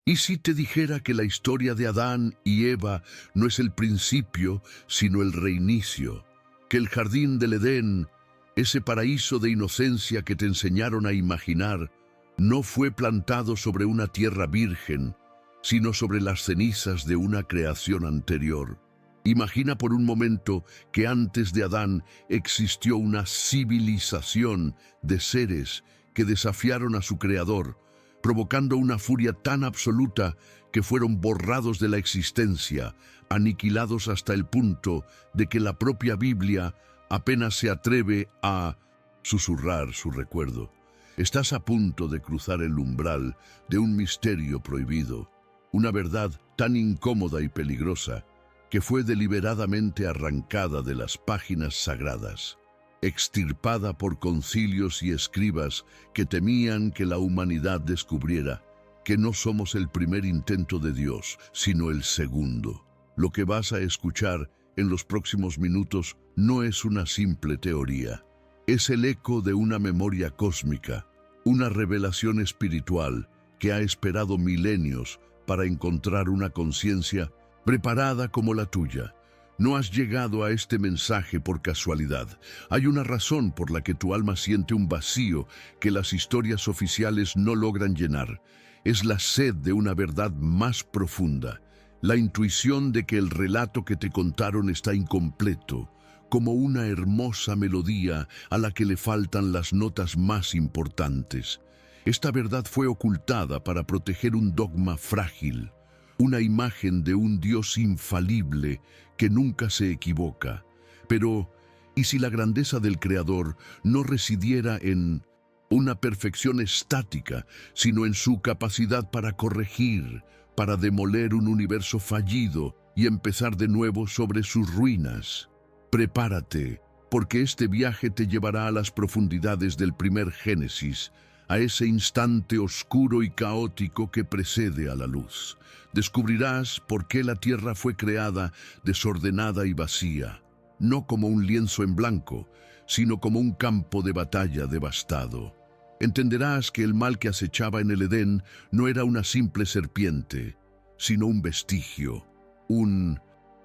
¿Y si te dijera que la historia de Adán y Eva no es el principio, sino el reinicio? Que el jardín del Edén, ese paraíso de inocencia que te enseñaron a imaginar, no fue plantado sobre una tierra virgen, sino sobre las cenizas de una creación anterior. Imagina por un momento que antes de Adán existió una civilización de seres que desafiaron a su creador, provocando una furia tan absoluta que fueron borrados de la existencia, aniquilados hasta el punto de que la propia Biblia apenas se atreve a susurrar su recuerdo. Estás a punto de cruzar el umbral de un misterio prohibido, una verdad tan incómoda y peligrosa que fue deliberadamente arrancada de las páginas sagradas, extirpada por concilios y escribas que temían que la humanidad descubriera que no somos el primer intento de Dios, sino el segundo. Lo que vas a escuchar en los próximos minutos no es una simple teoría. Es el eco de una memoria cósmica, una revelación espiritual que ha esperado milenios para encontrar una conciencia preparada como la tuya. No has llegado a este mensaje por casualidad. Hay una razón por la que tu alma siente un vacío que las historias oficiales no logran llenar. Es la sed de una verdad más profunda, la intuición de que el relato que te contaron está incompleto, como una hermosa melodía a la que le faltan las notas más importantes. Esta verdad fue ocultada para proteger un dogma frágil, una imagen de un Dios infalible que nunca se equivoca. Pero, ¿y si la grandeza del Creador no residiera en una perfección estática, sino en su capacidad para corregir, para demoler un universo fallido y empezar de nuevo sobre sus ruinas? Prepárate, porque este viaje te llevará a las profundidades del primer Génesis, a ese instante oscuro y caótico que precede a la luz. Descubrirás por qué la tierra fue creada desordenada y vacía, no como un lienzo en blanco, sino como un campo de batalla devastado. Entenderás que el mal que acechaba en el Edén no era una simple serpiente, sino un vestigio, un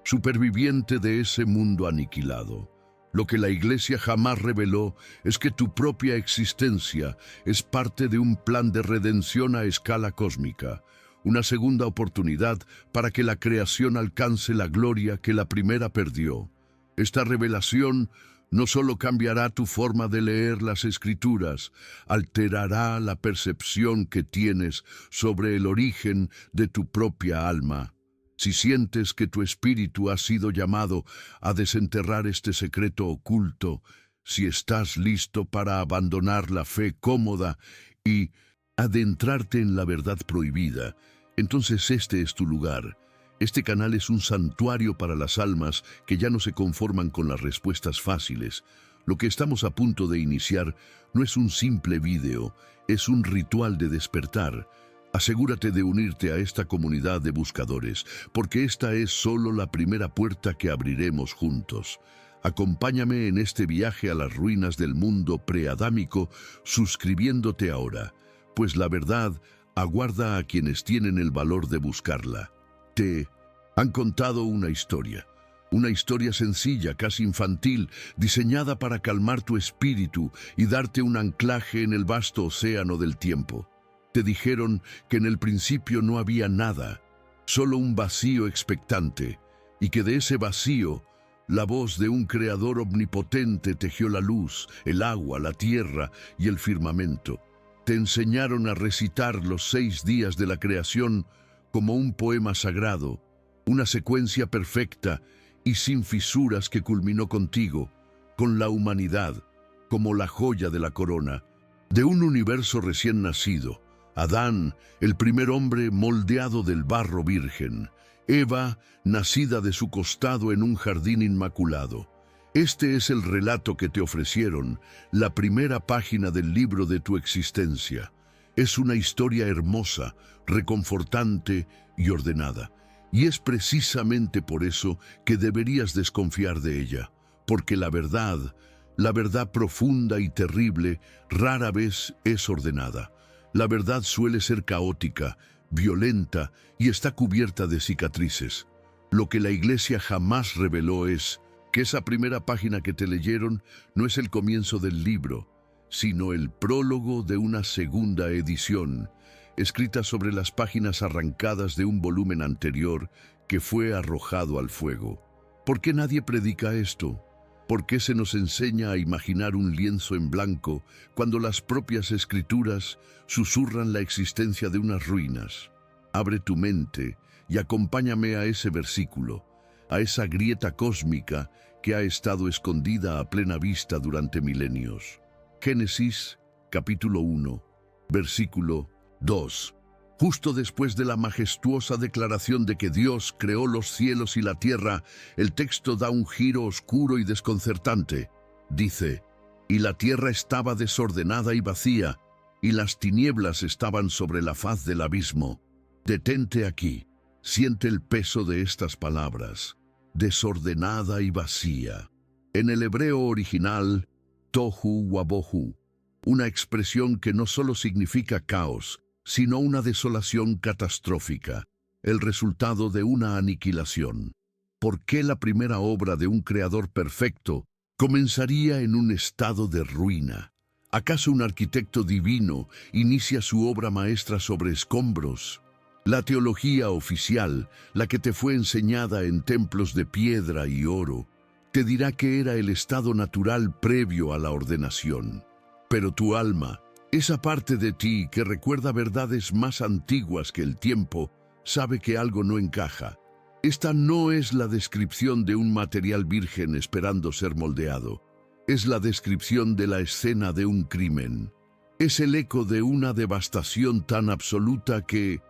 superviviente de ese mundo aniquilado. Lo que la Iglesia jamás reveló es que tu propia existencia es parte de un plan de redención a escala cósmica, una segunda oportunidad para que la creación alcance la gloria que la primera perdió. Esta revelación no solo cambiará tu forma de leer las Escrituras, alterará la percepción que tienes sobre el origen de tu propia alma. Si sientes que tu espíritu ha sido llamado a desenterrar este secreto oculto, si estás listo para abandonar la fe cómoda y adentrarte en la verdad prohibida, entonces este es tu lugar. Este canal es un santuario para las almas que ya no se conforman con las respuestas fáciles. Lo que estamos a punto de iniciar no es un simple vídeo, es un ritual de despertar. Asegúrate de unirte a esta comunidad de buscadores, porque esta es solo la primera puerta que abriremos juntos. Acompáñame en este viaje a las ruinas del mundo preadámico, suscribiéndote ahora, pues la verdad aguarda a quienes tienen el valor de buscarla. Te han contado una historia sencilla, casi infantil, diseñada para calmar tu espíritu y darte un anclaje en el vasto océano del tiempo. Te dijeron que en el principio no había nada, solo un vacío expectante, y que de ese vacío, la voz de un creador omnipotente tejió la luz, el agua, la tierra y el firmamento. Te enseñaron a recitar los 6 días de la creación como un poema sagrado, una secuencia perfecta y sin fisuras que culminó contigo, con la humanidad, como la joya de la corona, de un universo recién nacido. Adán, el primer hombre moldeado del barro virgen. Eva, nacida de su costado en un jardín inmaculado. Este es el relato que te ofrecieron, la primera página del libro de tu existencia. Es una historia hermosa, reconfortante y ordenada. Y es precisamente por eso que deberías desconfiar de ella, porque la verdad profunda y terrible, rara vez es ordenada. La verdad suele ser caótica, violenta y está cubierta de cicatrices. Lo que la Iglesia jamás reveló es que esa primera página que te leyeron no es el comienzo del libro, sino el prólogo de una segunda edición, escrita sobre las páginas arrancadas de un volumen anterior que fue arrojado al fuego. ¿Por qué nadie predica esto? ¿Por qué se nos enseña a imaginar un lienzo en blanco cuando las propias escrituras susurran la existencia de unas ruinas? Abre tu mente y acompáñame a ese versículo, a esa grieta cósmica que ha estado escondida a plena vista durante milenios. Génesis, capítulo 1, versículo 2. Justo después de la majestuosa declaración de que Dios creó los cielos y la tierra, el texto da un giro oscuro y desconcertante. Dice, «Y la tierra estaba desordenada y vacía, y las tinieblas estaban sobre la faz del abismo». Detente aquí, siente el peso de estas palabras, desordenada y vacía. En el hebreo original, tohu wabohu, una expresión que no solo significa caos, sino una desolación catastrófica, el resultado de una aniquilación. ¿Por qué la primera obra de un creador perfecto comenzaría en un estado de ruina? ¿Acaso un arquitecto divino inicia su obra maestra sobre escombros? La teología oficial, la que te fue enseñada en templos de piedra y oro, te dirá que era el estado natural previo a la ordenación. Pero tu alma, esa parte de ti que recuerda verdades más antiguas que el tiempo, sabe que algo no encaja. Esta no es la descripción de un material virgen esperando ser moldeado. Es la descripción de la escena de un crimen. Es el eco de una devastación tan absoluta que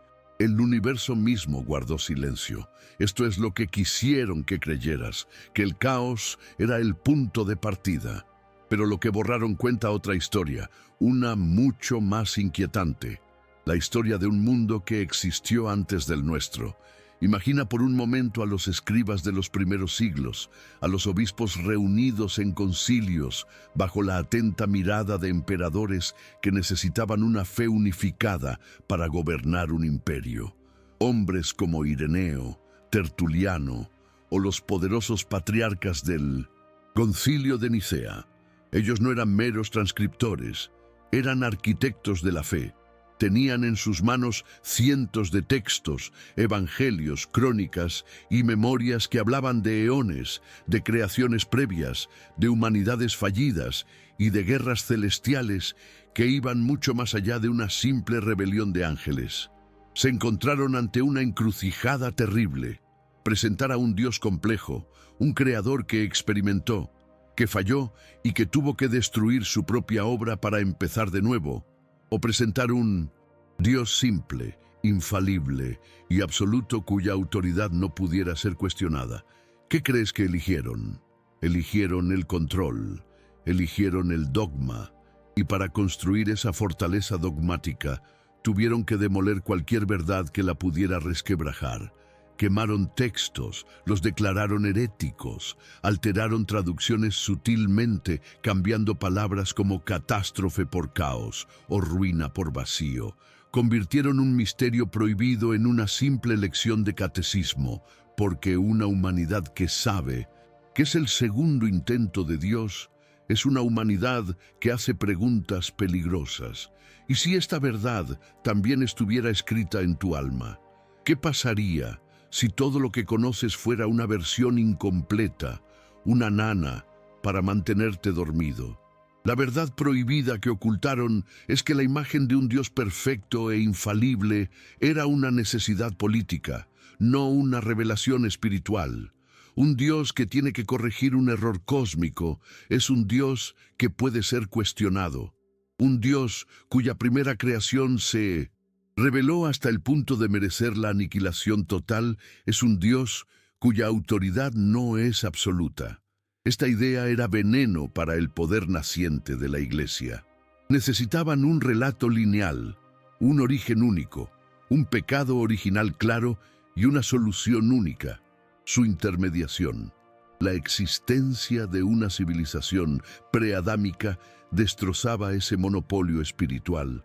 el universo mismo guardó silencio. Esto es lo que quisieron que creyeras, que el caos era el punto de partida. Pero lo que borraron cuenta otra historia, una mucho más inquietante. La historia de un mundo que existió antes del nuestro. Imagina por un momento a los escribas de los primeros siglos, a los obispos reunidos en concilios, bajo la atenta mirada de emperadores que necesitaban una fe unificada para gobernar un imperio. Hombres como Ireneo, Tertuliano o los poderosos patriarcas del Concilio de Nicea. Ellos no eran meros transcriptores, eran arquitectos de la fe. Tenían en sus manos cientos de textos, evangelios, crónicas y memorias que hablaban de eones, de creaciones previas, de humanidades fallidas y de guerras celestiales que iban mucho más allá de una simple rebelión de ángeles. Se encontraron ante una encrucijada terrible: presentar a un Dios complejo, un creador que experimentó, que falló y que tuvo que destruir su propia obra para empezar de nuevo, o presentar un Dios simple, infalible y absoluto cuya autoridad no pudiera ser cuestionada. ¿Qué crees que eligieron? Eligieron el control, eligieron el dogma, y para construir esa fortaleza dogmática tuvieron que demoler cualquier verdad que la pudiera resquebrajar. Quemaron textos, los declararon heréticos, alteraron traducciones sutilmente, cambiando palabras como catástrofe por caos o ruina por vacío. Convirtieron un misterio prohibido en una simple lección de catecismo, porque una humanidad que sabe que es el segundo intento de Dios es una humanidad que hace preguntas peligrosas. ¿Y si esta verdad también estuviera escrita en tu alma? ¿Qué pasaría si todo lo que conoces fuera una versión incompleta, una nana para mantenerte dormido? La verdad prohibida que ocultaron es que la imagen de un Dios perfecto e infalible era una necesidad política, no una revelación espiritual. Un Dios que tiene que corregir un error cósmico es un Dios que puede ser cuestionado. Un Dios cuya primera creación se reveló hasta el punto de merecer la aniquilación total es un Dios cuya autoridad no es absoluta. Esta idea era veneno para el poder naciente de la Iglesia. Necesitaban un relato lineal, un origen único, un pecado original claro y una solución única: su intermediación. La existencia de una civilización preadámica destrozaba ese monopolio espiritual.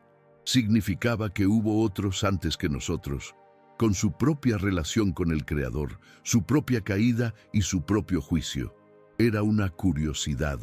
significaba que hubo otros antes que nosotros, con su propia relación con el Creador, su propia caída y su propio juicio. Era una curiosidad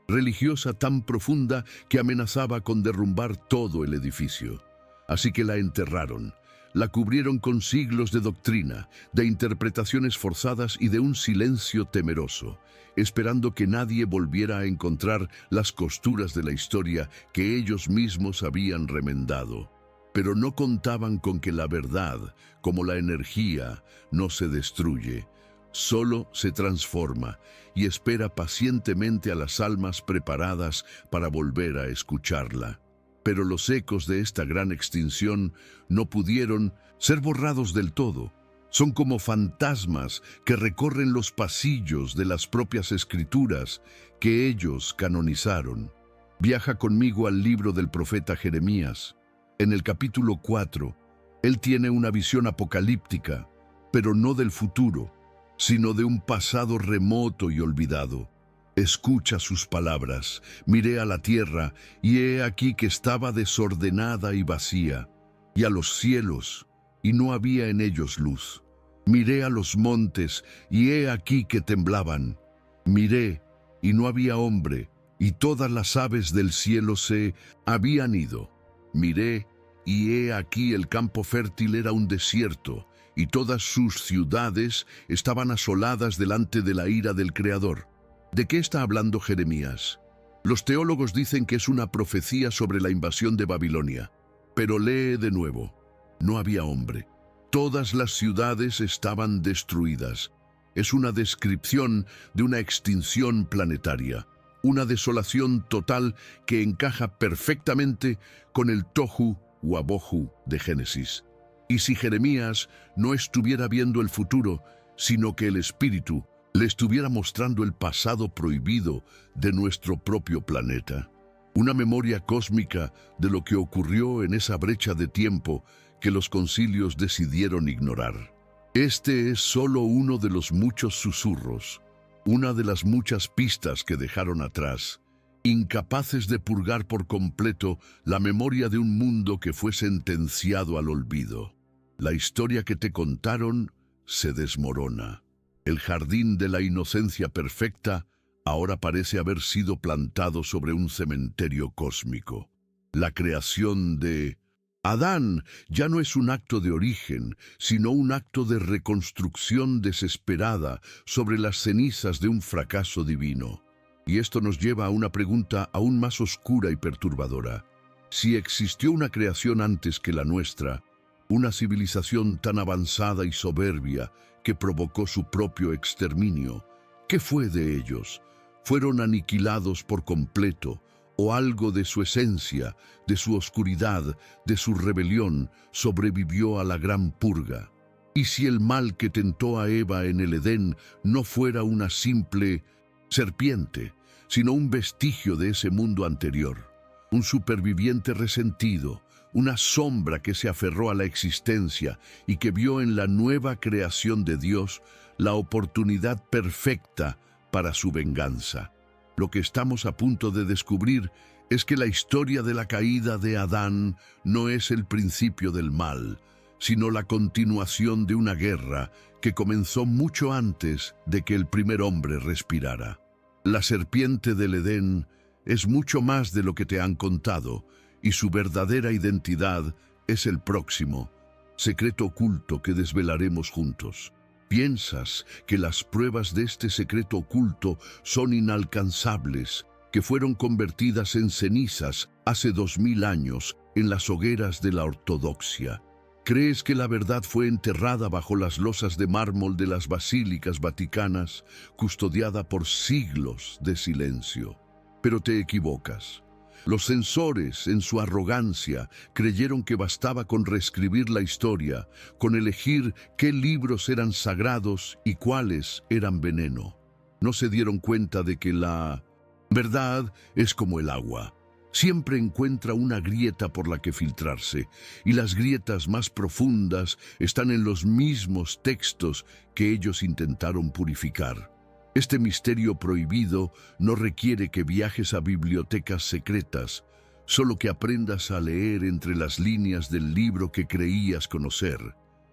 religiosa tan profunda que amenazaba con derrumbar todo el edificio. Así que la enterraron, la cubrieron con siglos de doctrina, de interpretaciones forzadas y de un silencio temeroso, esperando que nadie volviera a encontrar las costuras de la historia que ellos mismos habían remendado. Pero no contaban con que la verdad, como la energía, no se destruye, solo se transforma y espera pacientemente a las almas preparadas para volver a escucharla. Pero los ecos de esta gran extinción no pudieron ser borrados del todo. Son como fantasmas que recorren los pasillos de las propias escrituras que ellos canonizaron. Viaja conmigo al libro del profeta Jeremías. En el capítulo 4, él tiene una visión apocalíptica, pero no del futuro, sino de un pasado remoto y olvidado. Escucha sus palabras. Miré a la tierra, y he aquí que estaba desordenada y vacía, y a los cielos, y no había en ellos luz. Miré a los montes, y he aquí que temblaban. Miré, y no había hombre, y todas las aves del cielo se habían ido. Miré, y he aquí el campo fértil era un desierto, y todas sus ciudades estaban asoladas delante de la ira del Creador. ¿De qué está hablando Jeremías? Los teólogos dicen que es una profecía sobre la invasión de Babilonia. Pero lee de nuevo. No había hombre. Todas las ciudades estaban destruidas. Es una descripción de una extinción planetaria, una desolación total que encaja perfectamente con el tohu wabohu de Génesis. Y si Jeremías no estuviera viendo el futuro, sino que el Espíritu le estuviera mostrando el pasado prohibido de nuestro propio planeta, una memoria cósmica de lo que ocurrió en esa brecha de tiempo que los concilios decidieron ignorar. Este es solo uno de los muchos susurros, una de las muchas pistas que dejaron atrás, incapaces de purgar por completo la memoria de un mundo que fue sentenciado al olvido. La historia que te contaron se desmorona. El jardín de la inocencia perfecta ahora parece haber sido plantado sobre un cementerio cósmico. La creación de Adán ya no es un acto de origen, sino un acto de reconstrucción desesperada sobre las cenizas de un fracaso divino. Y esto nos lleva a una pregunta aún más oscura y perturbadora. Si existió una creación antes que la nuestra, una civilización tan avanzada y soberbia que provocó su propio exterminio, ¿qué fue de ellos? ¿Fueron aniquilados por completo, o algo de su esencia, de su oscuridad, de su rebelión, sobrevivió a la gran purga? ¿Y si el mal que tentó a Eva en el Edén no fuera una simple serpiente, sino un vestigio de ese mundo anterior, un superviviente resentido, una sombra que se aferró a la existencia y que vio en la nueva creación de Dios la oportunidad perfecta para su venganza? Lo que estamos a punto de descubrir es que la historia de la caída de Adán no es el principio del mal, sino la continuación de una guerra que comenzó mucho antes de que el primer hombre respirara. La serpiente del Edén es mucho más de lo que te han contado, y su verdadera identidad es el próximo secreto oculto que desvelaremos juntos. ¿Piensas que las pruebas de este secreto oculto son inalcanzables, que fueron convertidas en cenizas hace 2000 años en las hogueras de la ortodoxia? ¿Crees que la verdad fue enterrada bajo las losas de mármol de las basílicas vaticanas, custodiada por siglos de silencio? Pero te equivocas. Los censores, en su arrogancia, creyeron que bastaba con reescribir la historia, con elegir qué libros eran sagrados y cuáles eran veneno. No se dieron cuenta de que la verdad es como el agua. Siempre encuentra una grieta por la que filtrarse, y las grietas más profundas están en los mismos textos que ellos intentaron purificar. Este misterio prohibido no requiere que viajes a bibliotecas secretas, solo que aprendas a leer entre las líneas del libro que creías conocer.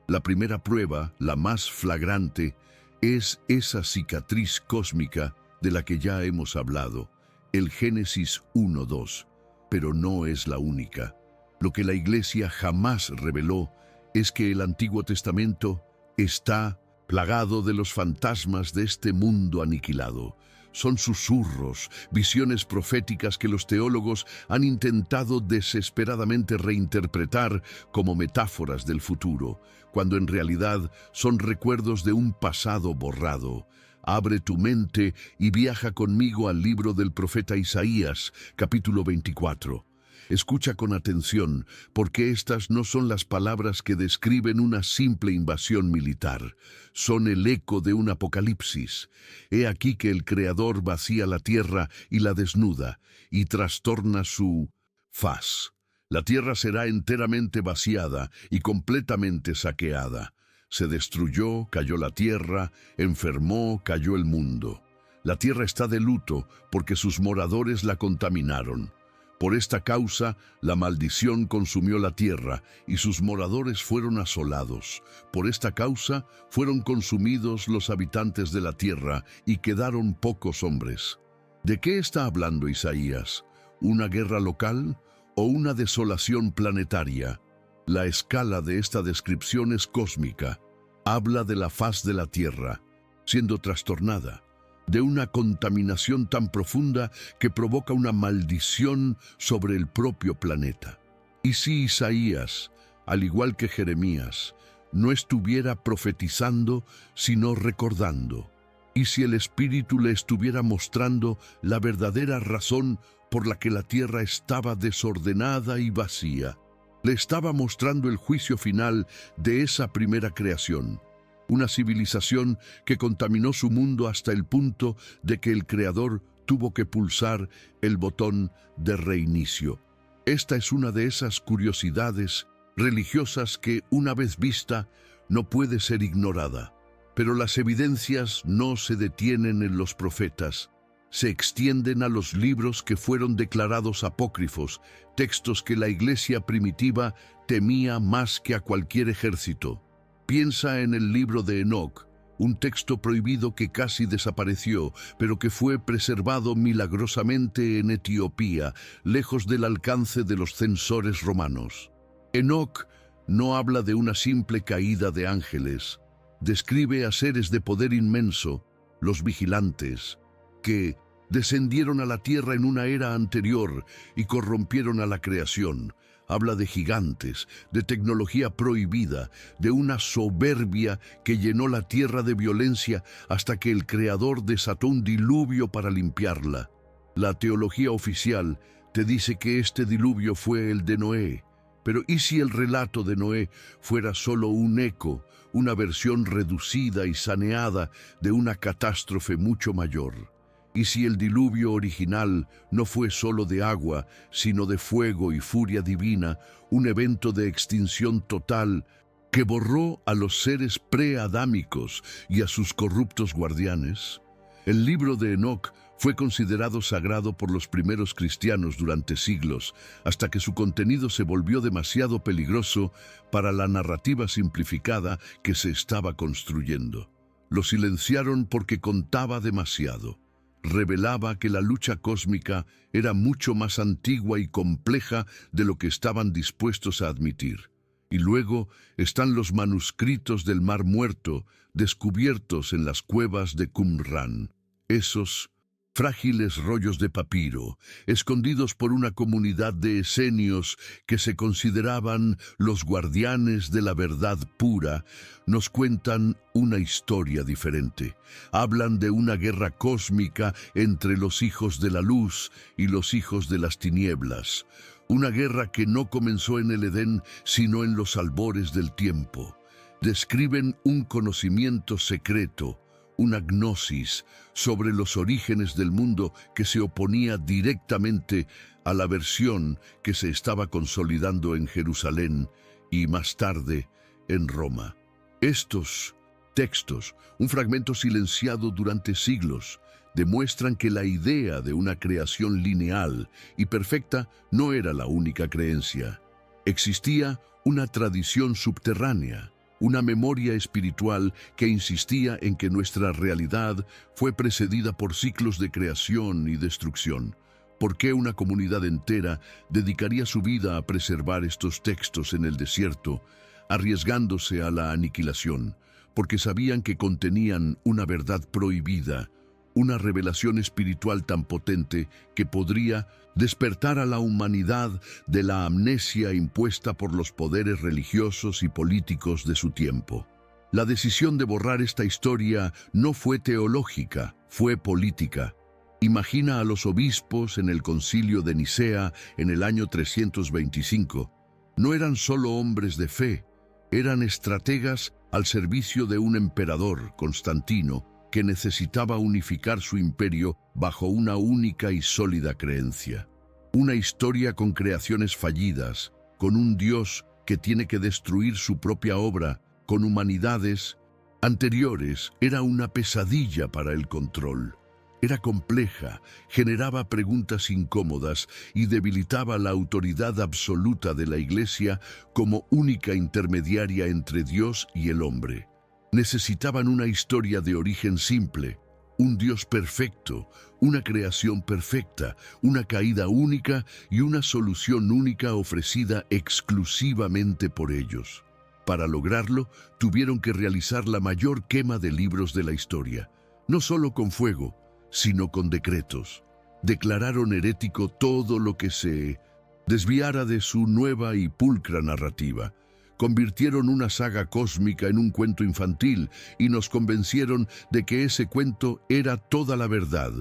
La primera prueba, la más flagrante, es esa cicatriz cósmica de la que ya hemos hablado, el Génesis 1:2, pero no es la única. Lo que la Iglesia jamás reveló es que el Antiguo Testamento está plagado de los fantasmas de este mundo aniquilado. Son susurros, visiones proféticas que los teólogos han intentado desesperadamente reinterpretar como metáforas del futuro, cuando en realidad son recuerdos de un pasado borrado. Abre tu mente y viaja conmigo al libro del profeta Isaías, capítulo 24. Escucha con atención, porque estas no son las palabras que describen una simple invasión militar. Son el eco de un apocalipsis. He aquí que el Creador vacía la tierra y la desnuda, y trastorna su faz. La tierra será enteramente vaciada y completamente saqueada. Se destruyó, cayó la tierra, enfermó, cayó el mundo. La tierra está de luto porque sus moradores la contaminaron. Por esta causa, la maldición consumió la tierra y sus moradores fueron asolados. Por esta causa, fueron consumidos los habitantes de la tierra y quedaron pocos hombres. ¿De qué está hablando Isaías? ¿Una guerra local o una desolación planetaria? La escala de esta descripción es cósmica. Habla de la faz de la tierra, siendo trastornada, de una contaminación tan profunda que provoca una maldición sobre el propio planeta. Y si Isaías, al igual que Jeremías, no estuviera profetizando, sino recordando, y si el Espíritu le estuviera mostrando la verdadera razón por la que la tierra estaba desordenada y vacía, le estaba mostrando el juicio final de esa primera creación, una civilización que contaminó su mundo hasta el punto de que el Creador tuvo que pulsar el botón de reinicio. Esta es una de esas curiosidades religiosas que, una vez vista, no puede ser ignorada. Pero las evidencias no se detienen en los profetas, se extienden a los libros que fueron declarados apócrifos, textos que la Iglesia primitiva temía más que a cualquier ejército. Piensa en el libro de Enoc, un texto prohibido que casi desapareció, pero que fue preservado milagrosamente en Etiopía, lejos del alcance de los censores romanos. Enoc no habla de una simple caída de ángeles, describe a seres de poder inmenso, los vigilantes, que descendieron a la tierra en una era anterior y corrompieron a la creación. Habla de gigantes, de tecnología prohibida, de una soberbia que llenó la tierra de violencia hasta que el Creador desató un diluvio para limpiarla. La teología oficial te dice que este diluvio fue el de Noé, pero ¿y si el relato de Noé fuera solo un eco, una versión reducida y saneada de una catástrofe mucho mayor? ¿Y si el diluvio original no fue solo de agua, sino de fuego y furia divina, un evento de extinción total que borró a los seres preadámicos y a sus corruptos guardianes? El libro de Enoc fue considerado sagrado por los primeros cristianos durante siglos, hasta que su contenido se volvió demasiado peligroso para la narrativa simplificada que se estaba construyendo. Lo silenciaron porque contaba demasiado. Revelaba que la lucha cósmica era mucho más antigua y compleja de lo que estaban dispuestos a admitir. Y luego están los manuscritos del Mar Muerto, descubiertos en las cuevas de Qumran. Esos frágiles rollos de papiro, escondidos por una comunidad de esenios que se consideraban los guardianes de la verdad pura, nos cuentan una historia diferente. Hablan de una guerra cósmica entre los hijos de la luz y los hijos de las tinieblas, una guerra que no comenzó en el Edén, sino en los albores del tiempo. Describen un conocimiento secreto, una gnosis sobre los orígenes del mundo que se oponía directamente a la versión que se estaba consolidando en Jerusalén y más tarde en Roma. Estos textos, un fragmento silenciado durante siglos, demuestran que la idea de una creación lineal y perfecta no era la única creencia. Existía una tradición subterránea, una memoria espiritual que insistía en que nuestra realidad fue precedida por ciclos de creación y destrucción. ¿Por qué una comunidad entera dedicaría su vida a preservar estos textos en el desierto, arriesgándose a la aniquilación? Porque sabían que contenían una verdad prohibida, una revelación espiritual tan potente que podría despertar a la humanidad de la amnesia impuesta por los poderes religiosos y políticos de su tiempo. La decisión de borrar esta historia no fue teológica, fue política. Imagina a los obispos en el Concilio de Nicea en el año 325. No eran solo hombres de fe, eran estrategas al servicio de un emperador, Constantino, que necesitaba unificar su imperio bajo una única y sólida creencia. Una historia con creaciones fallidas, con un Dios que tiene que destruir su propia obra, con humanidades anteriores, era una pesadilla para el control. Era compleja, generaba preguntas incómodas y debilitaba la autoridad absoluta de la Iglesia como única intermediaria entre Dios y el hombre. Necesitaban una historia de origen simple, un Dios perfecto, una creación perfecta, una caída única y una solución única ofrecida exclusivamente por ellos. Para lograrlo, tuvieron que realizar la mayor quema de libros de la historia, no solo con fuego, sino con decretos. Declararon herético todo lo que se desviara de su nueva y pulcra narrativa. Convirtieron una saga cósmica en un cuento infantil y nos convencieron de que ese cuento era toda la verdad,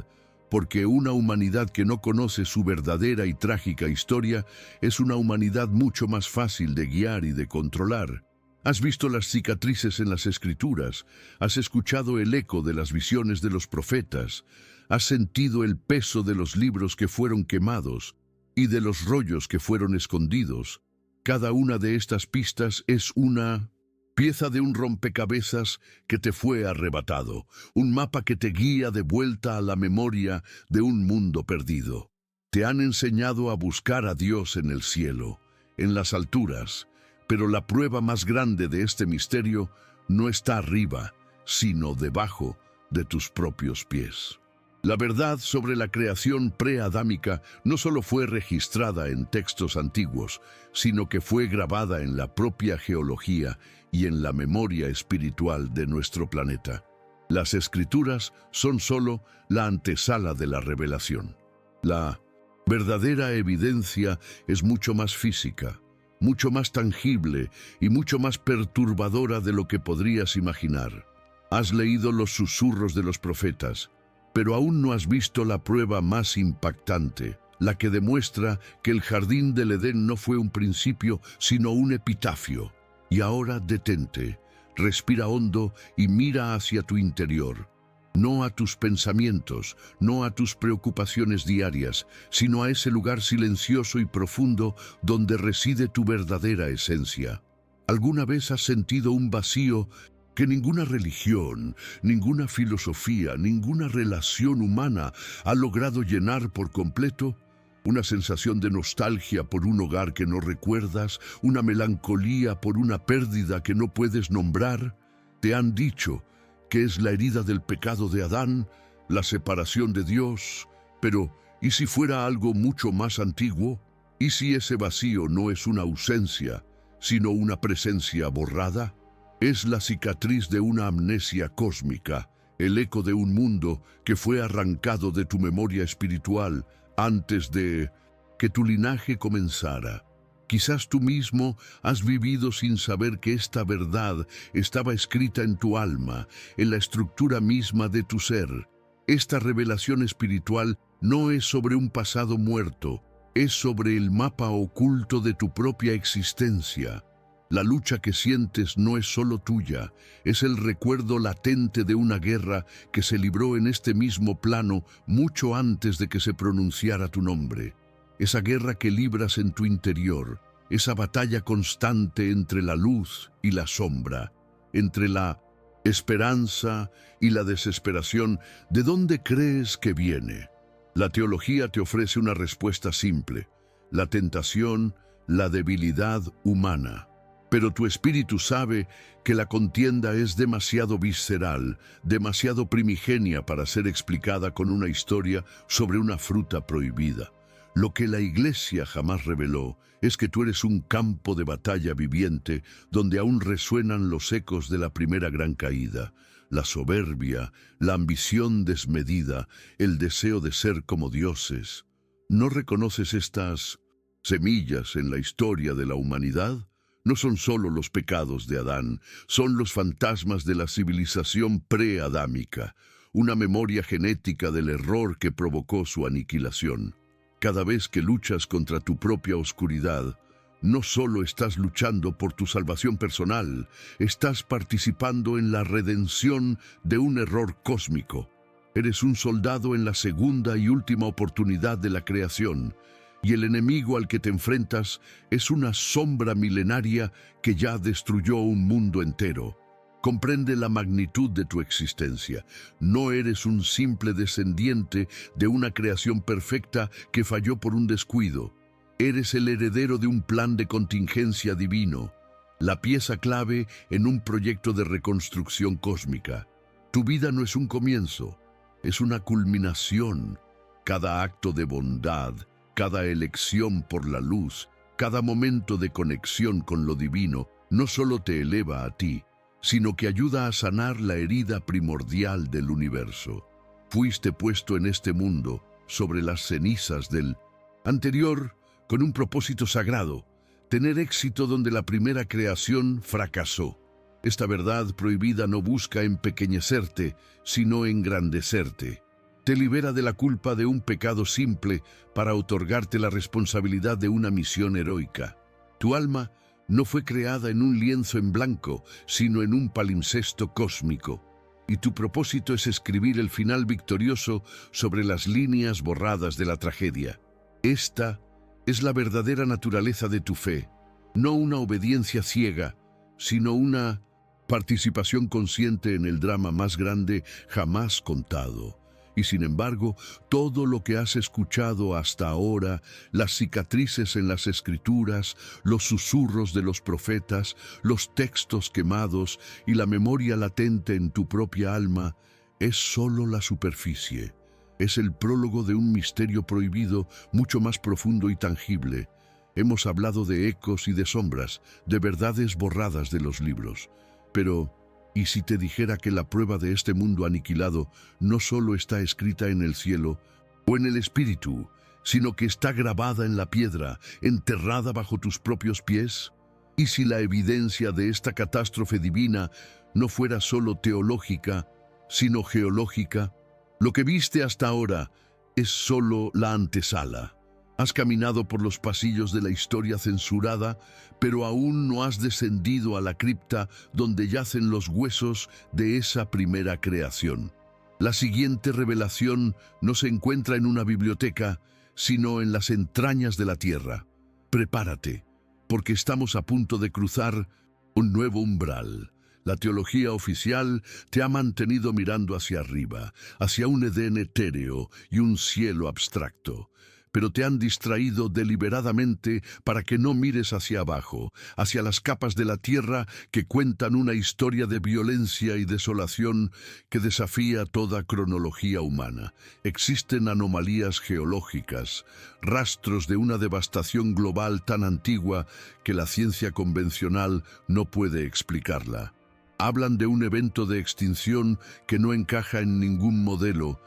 porque una humanidad que no conoce su verdadera y trágica historia es una humanidad mucho más fácil de guiar y de controlar. Has visto las cicatrices en las Escrituras, has escuchado el eco de las visiones de los profetas, has sentido el peso de los libros que fueron quemados y de los rollos que fueron escondidos. Cada una de estas pistas es una pieza de un rompecabezas que te fue arrebatado, un mapa que te guía de vuelta a la memoria de un mundo perdido. Te han enseñado a buscar a Dios en el cielo, en las alturas, pero la prueba más grande de este misterio no está arriba, sino debajo de tus propios pies. La verdad sobre la creación preadámica no solo fue registrada en textos antiguos, sino que fue grabada en la propia geología y en la memoria espiritual de nuestro planeta. Las Escrituras son solo la antesala de la revelación. La verdadera evidencia es mucho más física, mucho más tangible y mucho más perturbadora de lo que podrías imaginar. Has leído los susurros de los profetas, pero aún no has visto la prueba más impactante, la que demuestra que el jardín del Edén no fue un principio, sino un epitafio. Y ahora detente, respira hondo y mira hacia tu interior. No a tus pensamientos, no a tus preocupaciones diarias, sino a ese lugar silencioso y profundo donde reside tu verdadera esencia. ¿Alguna vez has sentido un vacío que ninguna religión, ninguna filosofía, ninguna relación humana ha logrado llenar por completo? Una sensación de nostalgia por un hogar que no recuerdas, una melancolía por una pérdida que no puedes nombrar. Te han dicho que es la herida del pecado de Adán, la separación de Dios, pero ¿y si fuera algo mucho más antiguo? ¿Y si ese vacío no es una ausencia, sino una presencia borrada? Es la cicatriz de una amnesia cósmica, el eco de un mundo que fue arrancado de tu memoria espiritual antes de que tu linaje comenzara. Quizás tú mismo has vivido sin saber que esta verdad estaba escrita en tu alma, en la estructura misma de tu ser. Esta revelación espiritual no es sobre un pasado muerto, es sobre el mapa oculto de tu propia existencia. La lucha que sientes no es solo tuya, es el recuerdo latente de una guerra que se libró en este mismo plano mucho antes de que se pronunciara tu nombre. Esa guerra que libras en tu interior, esa batalla constante entre la luz y la sombra, entre la esperanza y la desesperación, ¿de dónde crees que viene? La teología te ofrece una respuesta simple: la tentación, la debilidad humana. Pero tu espíritu sabe que la contienda es demasiado visceral, demasiado primigenia para ser explicada con una historia sobre una fruta prohibida. Lo que la Iglesia jamás reveló es que tú eres un campo de batalla viviente donde aún resuenan los ecos de la primera gran caída. La soberbia, la ambición desmedida, el deseo de ser como dioses. ¿No reconoces estas semillas en la historia de la humanidad? No son solo los pecados de Adán, son los fantasmas de la civilización preadámica, una memoria genética del error que provocó su aniquilación. Cada vez que luchas contra tu propia oscuridad, no solo estás luchando por tu salvación personal, estás participando en la redención de un error cósmico. Eres un soldado en la segunda y última oportunidad de la creación, y el enemigo al que te enfrentas es una sombra milenaria que ya destruyó un mundo entero. Comprende la magnitud de tu existencia. No eres un simple descendiente de una creación perfecta que falló por un descuido. Eres el heredero de un plan de contingencia divino, la pieza clave en un proyecto de reconstrucción cósmica. Tu vida no es un comienzo, es una culminación. Cada acto de bondad, cada elección por la luz, cada momento de conexión con lo divino, no solo te eleva a ti, sino que ayuda a sanar la herida primordial del universo. Fuiste puesto en este mundo, sobre las cenizas del anterior, con un propósito sagrado: tener éxito donde la primera creación fracasó. Esta verdad prohibida no busca empequeñecerte, sino engrandecerte. Te libera de la culpa de un pecado simple para otorgarte la responsabilidad de una misión heroica. Tu alma no fue creada en un lienzo en blanco, sino en un palimpsesto cósmico. Y tu propósito es escribir el final victorioso sobre las líneas borradas de la tragedia. Esta es la verdadera naturaleza de tu fe, no una obediencia ciega, sino una participación consciente en el drama más grande jamás contado. Y sin embargo, todo lo que has escuchado hasta ahora, las cicatrices en las escrituras, los susurros de los profetas, los textos quemados y la memoria latente en tu propia alma, es solo la superficie. Es el prólogo de un misterio prohibido mucho más profundo y tangible. Hemos hablado de ecos y de sombras, de verdades borradas de los libros. Pero ¿y si te dijera que la prueba de este mundo aniquilado no solo está escrita en el cielo o en el espíritu, sino que está grabada en la piedra, enterrada bajo tus propios pies? ¿Y si la evidencia de esta catástrofe divina no fuera solo teológica, sino geológica? Lo que viste hasta ahora es solo la antesala. Has caminado por los pasillos de la historia censurada, pero aún no has descendido a la cripta donde yacen los huesos de esa primera creación. La siguiente revelación no se encuentra en una biblioteca, sino en las entrañas de la tierra. Prepárate, porque estamos a punto de cruzar un nuevo umbral. La teología oficial te ha mantenido mirando hacia arriba, hacia un Edén etéreo y un cielo abstracto. Pero te han distraído deliberadamente para que no mires hacia abajo, hacia las capas de la tierra que cuentan una historia de violencia y desolación que desafía toda cronología humana. Existen anomalías geológicas, rastros de una devastación global tan antigua que la ciencia convencional no puede explicarla. Hablan de un evento de extinción que no encaja en ningún modelo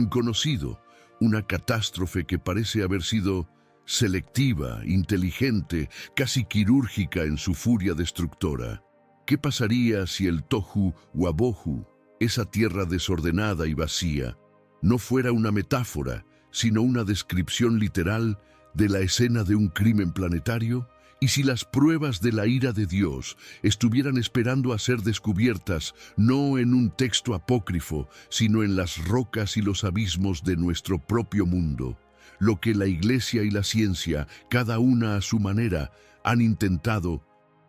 conocido. Una catástrofe que parece haber sido selectiva, inteligente, casi quirúrgica en su furia destructora. ¿Qué pasaría si el tohu wabohu, esa tierra desordenada y vacía, no fuera una metáfora, sino una descripción literal de la escena de un crimen planetario? ¿Y si las pruebas de la ira de Dios estuvieran esperando a ser descubiertas, no en un texto apócrifo, sino en las rocas y los abismos de nuestro propio mundo? Lo que la Iglesia y la ciencia, cada una a su manera, han intentado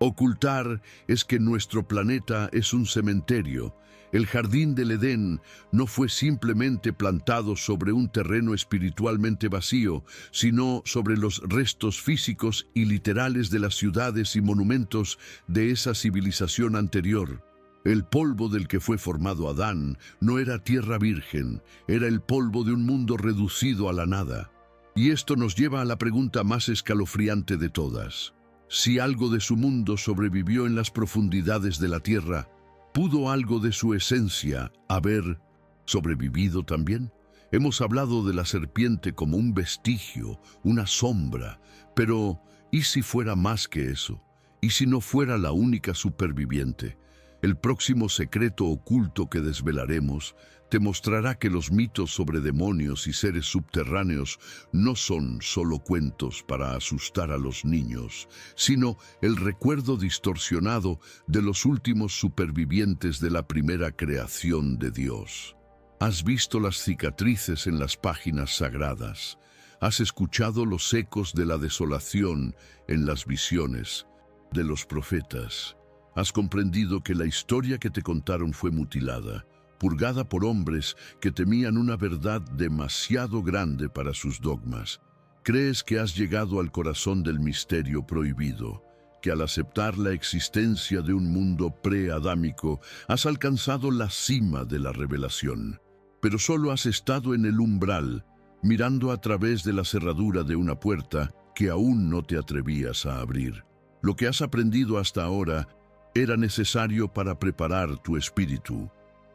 Ocultar es que nuestro planeta es un cementerio. El jardín del Edén no fue simplemente plantado sobre un terreno espiritualmente vacío, sino sobre los restos físicos y literales de las ciudades y monumentos de esa civilización anterior. El polvo del que fue formado Adán no era tierra virgen, era el polvo de un mundo reducido a la nada. Y esto nos lleva a la pregunta más escalofriante de todas. Si algo de su mundo sobrevivió en las profundidades de la tierra, ¿pudo algo de su esencia haber sobrevivido también? Hemos hablado de la serpiente como un vestigio, una sombra, pero ¿y si fuera más que eso? ¿Y si no fuera la única superviviente? El próximo secreto oculto que desvelaremos te mostrará que los mitos sobre demonios y seres subterráneos no son solo cuentos para asustar a los niños, sino el recuerdo distorsionado de los últimos supervivientes de la primera creación de Dios. Has visto las cicatrices en las páginas sagradas, has escuchado los ecos de la desolación en las visiones de los profetas. Has comprendido que la historia que te contaron fue mutilada, purgada por hombres que temían una verdad demasiado grande para sus dogmas. Crees que has llegado al corazón del misterio prohibido, que al aceptar la existencia de un mundo pre-adámico has alcanzado la cima de la revelación. Pero solo has estado en el umbral, mirando a través de la cerradura de una puerta que aún no te atrevías a abrir. Lo que has aprendido hasta ahora era necesario para preparar tu espíritu,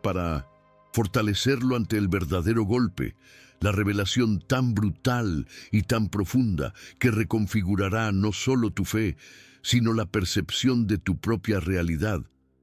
para fortalecerlo ante el verdadero golpe, la revelación tan brutal y tan profunda que reconfigurará no solo tu fe, sino la percepción de tu propia realidad.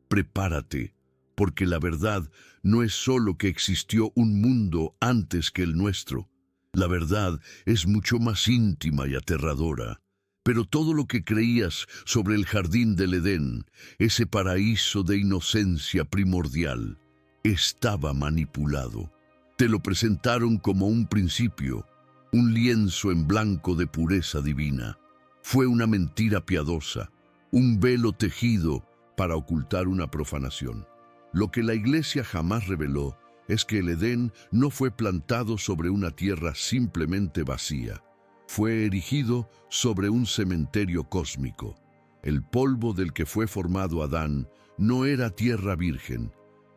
Prepárate, porque la verdad no es solo que existió un mundo antes que el nuestro. La verdad es mucho más íntima y aterradora. Pero todo lo que creías sobre el jardín del Edén, ese paraíso de inocencia primordial, estaba manipulado. Te lo presentaron como un principio, un lienzo en blanco de pureza divina. Fue una mentira piadosa, un velo tejido para ocultar una profanación. Lo que la Iglesia jamás reveló es que el Edén no fue plantado sobre una tierra simplemente vacía. Fue erigido sobre un cementerio cósmico. El polvo del que fue formado Adán no era tierra virgen,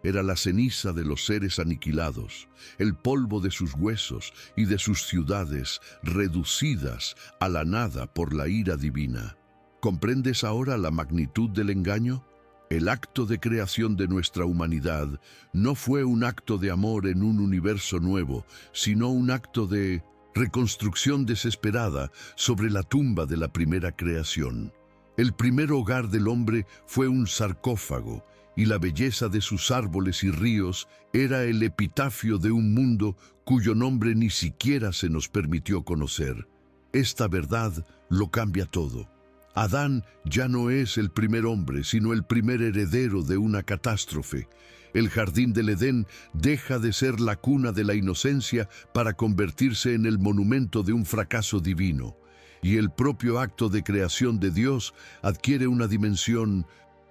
era la ceniza de los seres aniquilados, el polvo de sus huesos y de sus ciudades reducidas a la nada por la ira divina. ¿Comprendes ahora la magnitud del engaño? El acto de creación de nuestra humanidad no fue un acto de amor en un universo nuevo, sino un acto de reconstrucción desesperada sobre la tumba de la primera creación. El primer hogar del hombre fue un sarcófago, y la belleza de sus árboles y ríos era el epitafio de un mundo cuyo nombre ni siquiera se nos permitió conocer. Esta verdad lo cambia todo. Adán ya no es el primer hombre, sino el primer heredero de una catástrofe. El jardín del Edén deja de ser la cuna de la inocencia para convertirse en el monumento de un fracaso divino. Y el propio acto de creación de Dios adquiere una dimensión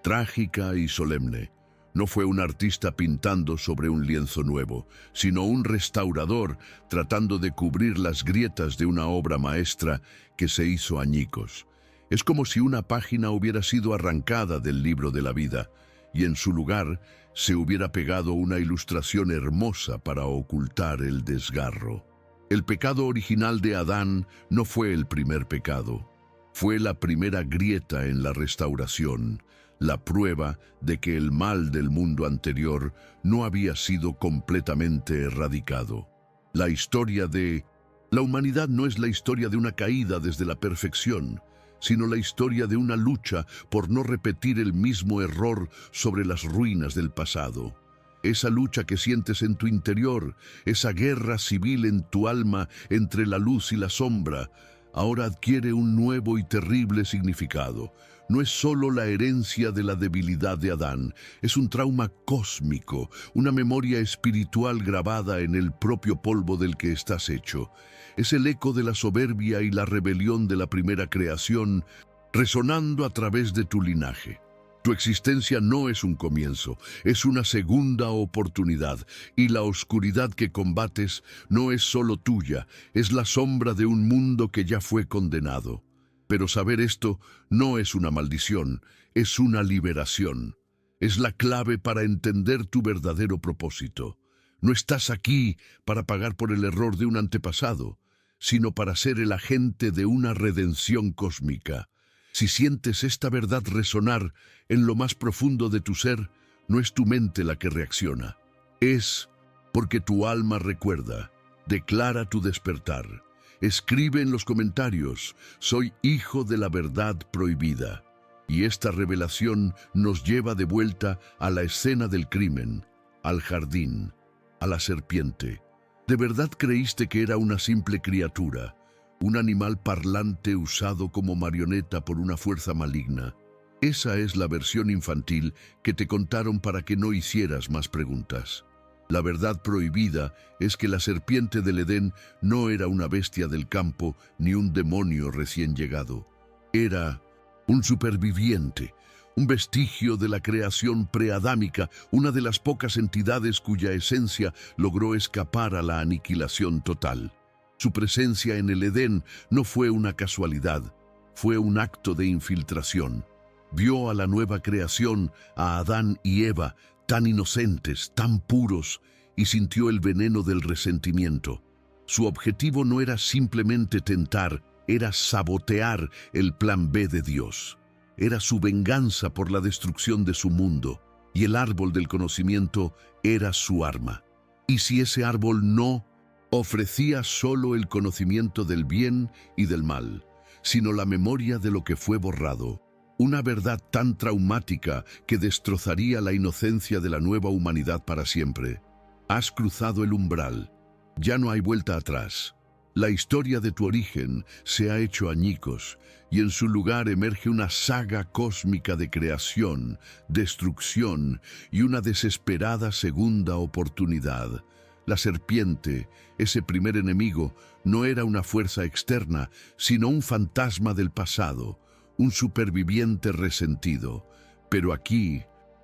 trágica y solemne. No fue un artista pintando sobre un lienzo nuevo, sino un restaurador tratando de cubrir las grietas de una obra maestra que se hizo añicos. Es como si una página hubiera sido arrancada del libro de la vida y en su lugar se hubiera pegado una ilustración hermosa para ocultar el desgarro. El pecado original de Adán no fue el primer pecado. Fue la primera grieta en la restauración, la prueba de que el mal del mundo anterior no había sido completamente erradicado. La historia de la humanidad no es la historia de una caída desde la perfección, sino la historia de una lucha por no repetir el mismo error sobre las ruinas del pasado. Esa lucha que sientes en tu interior, esa guerra civil en tu alma entre la luz y la sombra, ahora adquiere un nuevo y terrible significado. No es solo la herencia de la debilidad de Adán, es un trauma cósmico, una memoria espiritual grabada en el propio polvo del que estás hecho. Es el eco de la soberbia y la rebelión de la primera creación, resonando a través de tu linaje. Tu existencia no es un comienzo, es una segunda oportunidad, y la oscuridad que combates no es solo tuya, es la sombra de un mundo que ya fue condenado. Pero saber esto no es una maldición, es una liberación. Es la clave para entender tu verdadero propósito. No estás aquí para pagar por el error de un antepasado, sino para ser el agente de una redención cósmica. Si sientes esta verdad resonar en lo más profundo de tu ser, no es tu mente la que reacciona. Es porque tu alma recuerda. Declara tu despertar. Escribe en los comentarios: soy hijo de la verdad prohibida. Y esta revelación nos lleva de vuelta a la escena del crimen, al jardín, a la serpiente. ¿De verdad creíste que era una simple criatura? Un animal parlante usado como marioneta por una fuerza maligna. Esa es la versión infantil que te contaron para que no hicieras más preguntas. La verdad prohibida es que la serpiente del Edén no era una bestia del campo ni un demonio recién llegado. Era un superviviente, un vestigio de la creación preadámica, una de las pocas entidades cuya esencia logró escapar a la aniquilación total. Su presencia en el Edén no fue una casualidad, fue un acto de infiltración. Vio a la nueva creación, a Adán y Eva, tan inocentes, tan puros, y sintió el veneno del resentimiento. Su objetivo no era simplemente tentar, era sabotear el plan B de Dios. Era su venganza por la destrucción de su mundo, y el árbol del conocimiento era su arma. Y si ese árbol no ofrecía solo el conocimiento del bien y del mal, sino la memoria de lo que fue borrado, una verdad tan traumática que destrozaría la inocencia de la nueva humanidad para siempre. Has cruzado el umbral, ya no hay vuelta atrás. La historia de tu origen se ha hecho añicos y en su lugar emerge una saga cósmica de creación, destrucción y una desesperada segunda oportunidad. La serpiente, ese primer enemigo, no era una fuerza externa, sino un fantasma del pasado, un superviviente resentido. Pero aquí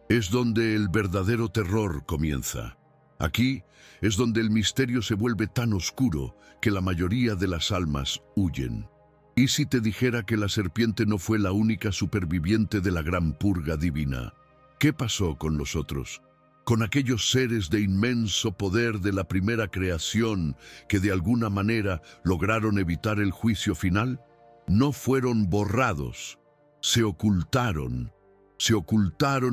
es donde el verdadero terror comienza. Aquí es donde el misterio se vuelve tan oscuro que la mayoría de las almas huyen. ¿Y si te dijera que la serpiente no fue la única superviviente de la gran purga divina? ¿Qué pasó con los otros? Con aquellos seres de inmenso poder de la primera creación que de alguna manera lograron evitar el juicio final. No fueron borrados, se ocultaron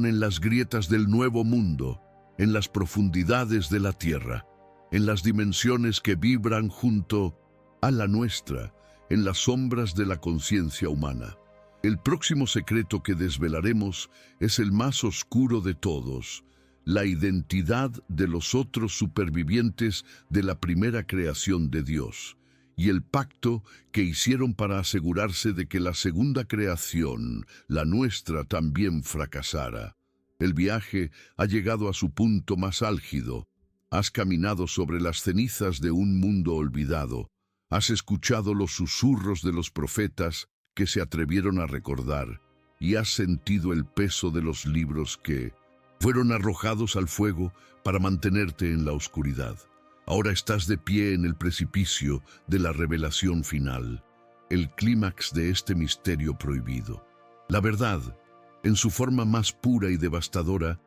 en las grietas del nuevo mundo, en las profundidades de la tierra, en las dimensiones que vibran junto a la nuestra, en las sombras de la conciencia humana. El próximo secreto que desvelaremos es el más oscuro de todos: la identidad de los otros supervivientes de la primera creación de Dios, y el pacto que hicieron para asegurarse de que la segunda creación, la nuestra, también fracasara. El viaje ha llegado a su punto más álgido. Has caminado sobre las cenizas de un mundo olvidado. Has escuchado los susurros de los profetas que se atrevieron a recordar, y has sentido el peso de los libros que fueron arrojados al fuego para mantenerte en la oscuridad. Ahora estás de pie en el precipicio de la revelación final, el clímax de este misterio prohibido. La verdad, en su forma más pura y devastadora,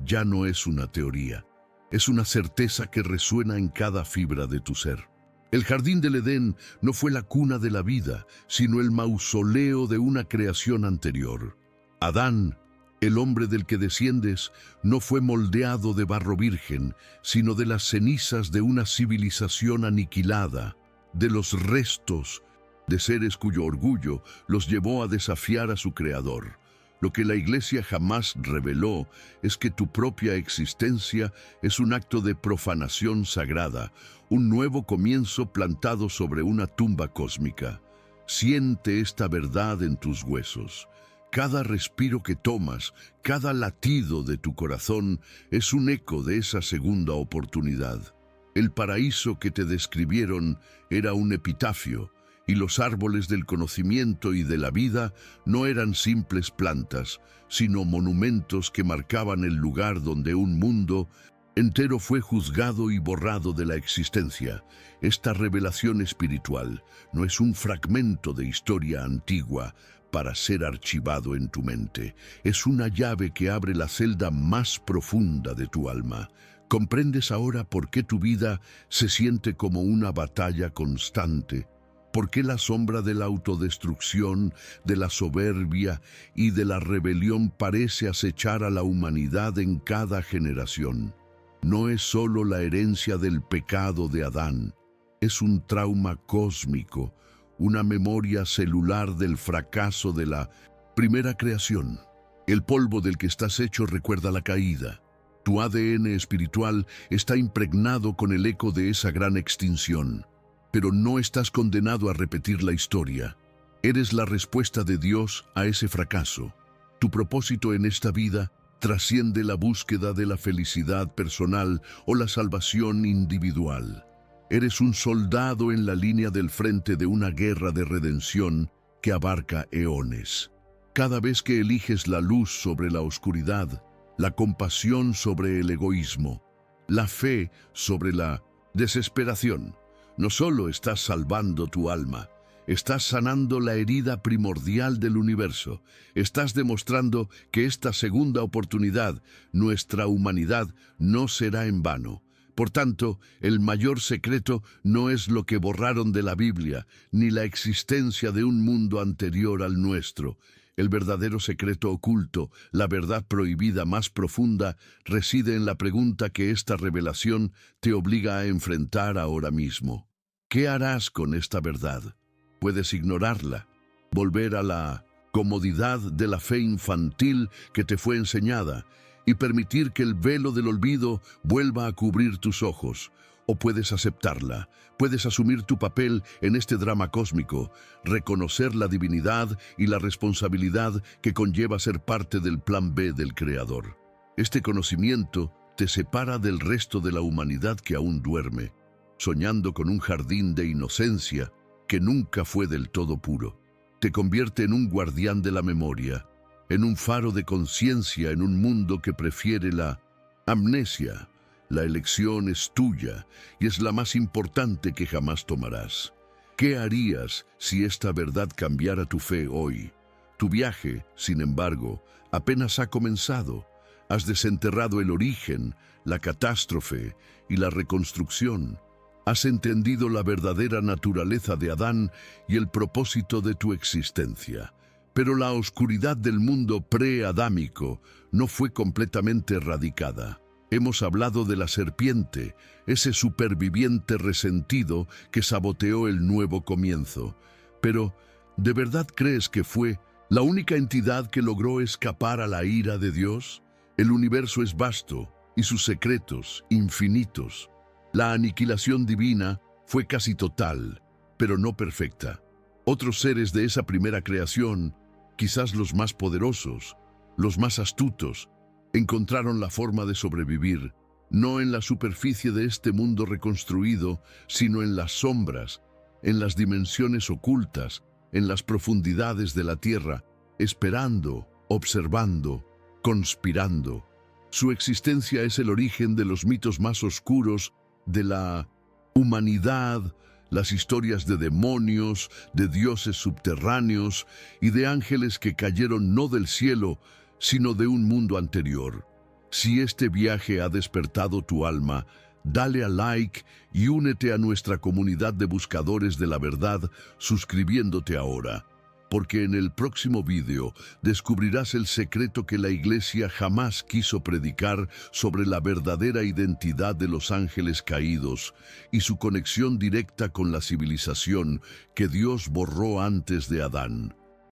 ya no es una teoría. Es una certeza que resuena en cada fibra de tu ser. El jardín del Edén no fue la cuna de la vida, sino el mausoleo de una creación anterior. Adán, el hombre del que desciendes, no fue moldeado de barro virgen, sino de las cenizas de una civilización aniquilada, de los restos de seres cuyo orgullo los llevó a desafiar a su creador. Lo que la Iglesia jamás reveló es que tu propia existencia es un acto de profanación sagrada, un nuevo comienzo plantado sobre una tumba cósmica. Siente esta verdad en tus huesos. Cada respiro que tomas, cada latido de tu corazón es un eco de esa segunda oportunidad. El paraíso que te describieron era un epitafio, y los árboles del conocimiento y de la vida no eran simples plantas, sino monumentos que marcaban el lugar donde un mundo entero fue juzgado y borrado de la existencia. Esta revelación espiritual no es un fragmento de historia antigua para ser archivado en tu mente. Es una llave que abre la celda más profunda de tu alma. ¿Comprendes ahora por qué tu vida se siente como una batalla constante? ¿Por qué la sombra de la autodestrucción, de la soberbia y de la rebelión parece acechar a la humanidad en cada generación? No es solo la herencia del pecado de Adán, es un trauma cósmico, una memoria celular del fracaso de la primera creación. El polvo del que estás hecho recuerda la caída. Tu ADN espiritual está impregnado con el eco de esa gran extinción. Pero no estás condenado a repetir la historia. Eres la respuesta de Dios a ese fracaso. Tu propósito en esta vida trasciende la búsqueda de la felicidad personal o la salvación individual. Eres un soldado en la línea del frente de una guerra de redención que abarca eones. Cada vez que eliges la luz sobre la oscuridad, la compasión sobre el egoísmo, la fe sobre la desesperación, no solo estás salvando tu alma, estás sanando la herida primordial del universo. Estás demostrando que esta segunda oportunidad, nuestra humanidad, no será en vano. Por tanto, el mayor secreto no es lo que borraron de la Biblia, ni la existencia de un mundo anterior al nuestro. El verdadero secreto oculto, la verdad prohibida más profunda, reside en la pregunta que esta revelación te obliga a enfrentar ahora mismo. ¿Qué harás con esta verdad? Puedes ignorarla, volver a la comodidad de la fe infantil que te fue enseñada y permitir que el velo del olvido vuelva a cubrir tus ojos. O puedes aceptarla, puedes asumir tu papel en este drama cósmico, reconocer la divinidad y la responsabilidad que conlleva ser parte del plan B del Creador. Este conocimiento te separa del resto de la humanidad que aún duerme, soñando con un jardín de inocencia que nunca fue del todo puro. Te convierte en un guardián de la memoria, en un faro de conciencia en un mundo que prefiere la amnesia. La elección es tuya y es la más importante que jamás tomarás. ¿Qué harías si esta verdad cambiara tu fe hoy? Tu viaje, sin embargo, apenas ha comenzado. Has desenterrado el origen, la catástrofe y la reconstrucción. Has entendido la verdadera naturaleza de Adán y el propósito de tu existencia. Pero la oscuridad del mundo pre-adámico no fue completamente erradicada. Hemos hablado de la serpiente, ese superviviente resentido que saboteó el nuevo comienzo. Pero, ¿de verdad crees que fue la única entidad que logró escapar a la ira de Dios? El universo es vasto y sus secretos infinitos. La aniquilación divina fue casi total, pero no perfecta. Otros seres de esa primera creación, quizás los más poderosos, los más astutos, encontraron la forma de sobrevivir, no en la superficie de este mundo reconstruido, sino en las sombras, en las dimensiones ocultas, en las profundidades de la tierra, esperando, observando, conspirando. Su existencia es el origen de los mitos más oscuros de la humanidad, las historias de demonios, de dioses subterráneos y de ángeles que cayeron no del cielo, sino de un mundo anterior. Si este viaje ha despertado tu alma, dale a like y únete a nuestra comunidad de buscadores de la verdad suscribiéndote ahora, porque en el próximo video descubrirás el secreto que la Iglesia jamás quiso predicar sobre la verdadera identidad de los ángeles caídos y su conexión directa con la civilización que Dios borró antes de Adán.